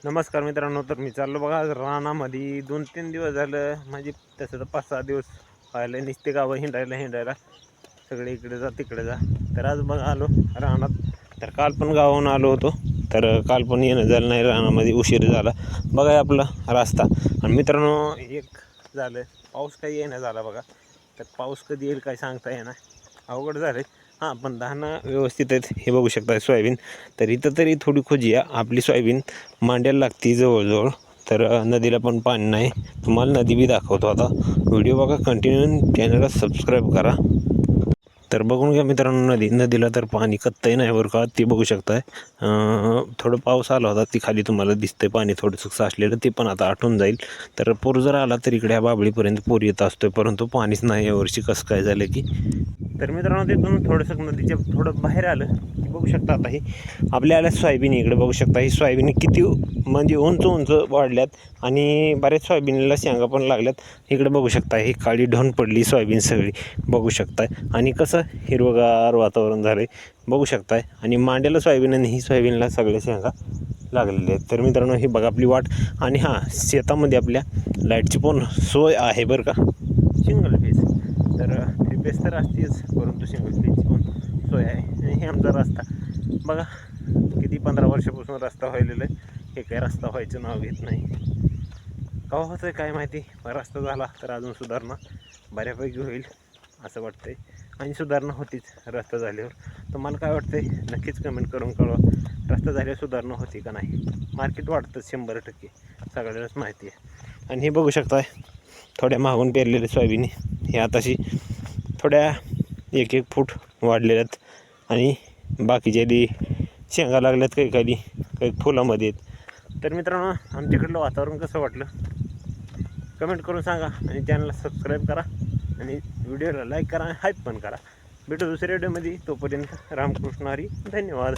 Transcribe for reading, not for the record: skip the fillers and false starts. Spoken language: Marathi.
नमस्कार मित्रांनो. तर मी चाललो बघा आज रानामध्ये 2-3 दिवस झालं, म्हणजे तसं तर 5-6 दिवस व्हायला नुसते गावं हिंडायला सगळे इकडे जा तिकडे जा. तर आज बघा आलो रानात. तर काल पण गावाहून आलो होतो, तर काल पण येणं झालं नाही, रानामध्ये उशीर झाला. बघा आपला रस्ता. आणि मित्रांनो एक झालं, पाऊस काही येणं झाला बघा. तर पाऊस कधी येईल काय सांगता येणार, अवघड झालं. हां, पण धानं व्यवस्थित आहेत, हे बघू शकता सोयाबीन. तर इथं तरी थोडी खोजी आहे, आपली सोयाबीन मांड्याला लागती जवळजवळ. तर नदीला पण पाणी नाही. तुम्हाला नदी बी दाखवतो आता. व्हिडिओ बघा कंटिन्यू, चॅनलला सबस्क्राईब करा. तर बघून घ्या मित्रांनो, नदीला तर पाणी कत्तही नाही बरं का, ते बघू शकताय. थोडं पाऊस आला होता, ती खाली तुम्हाला दिसतंय पाणी थोडंसं साचलेलं, ते पण आता आटून जाईल. तर पूर जर आला तर इकडे ह्या बाबळीपर्यंत पूर येत असतोय, परंतु पाणीच नाही यावर्षी. कसं काय झालं की, तर मित्रांनो तिथून थोडंसं नदीच्या थोडं बाहेर आलं की बघू शकता आता ही आपल्याला सोयाबीन इकडे बघू शकता. ही सोयाबीन किती म्हणजे उंच वाढल्यात, आणि बऱ्याच सोयाबीनला शेंगा पण लागल्यात. इकडे बघू शकता ही काळी ढोन पडली सोयाबीन सगळी, बघू शकताय. आणि कसं हिरवगार वातावरण झालं बघू शकताय. आणि मांड्याला सोयाबीन आणि ही सोयाबीनला सगळ्या शेंगा लागलेले आहेत. तर मित्रांनो ही बघा आपली वाट. आणि हां, शेतामध्ये आपल्या लाईटची पण सोय आहे बरं का, सिंगल फेज. तर 3 फेज तर असतेच, परंतु सिंगल फेजची पण सोय आहे. आणि हे आमचा रस्ता बघा, किती 15 वर्षापासून रस्ता व्हायलेला आहे. हे काय रस्ता व्हायचं नाव घेत नाही. केव्हा होतं आहे काय माहिती, रस्ता झाला तर अजून सुधारणा बऱ्यापैकी होईल असं वाटतंय. आणि सुधारणा होतीच रस्ता झाल्यावर. तुम्हाला काय वाटतंय नक्कीच कमेंट करून कळवा, रस्ता झाल्यावर सुधारणा होती का नाही. मार्केट वाढतं 100%, सगळ्यांनाच माहिती आहे. आणि हे बघू शकताय थोड्या मागून पेरलेले सोयाबीन, हे आताशी थोड्या 1-1 फूट वाढलेल्या आहेत. आणि बाकीच्या दी शेंगा लागल्यात, काही फुलामध्ये आहेत. तर मित्रांनो आमच्याकडलं वातावरण कसं वाटलं कमेंट करून सांगा. आणि चॅनलला सबस्क्राईब करा, आणि व्हिडिओला लाईक करा, आणि हाईप पण करा. भेटू दुसऱ्या व्हिडिओमध्ये. तोपर्यंत रामकृष्ण हरी, धन्यवाद.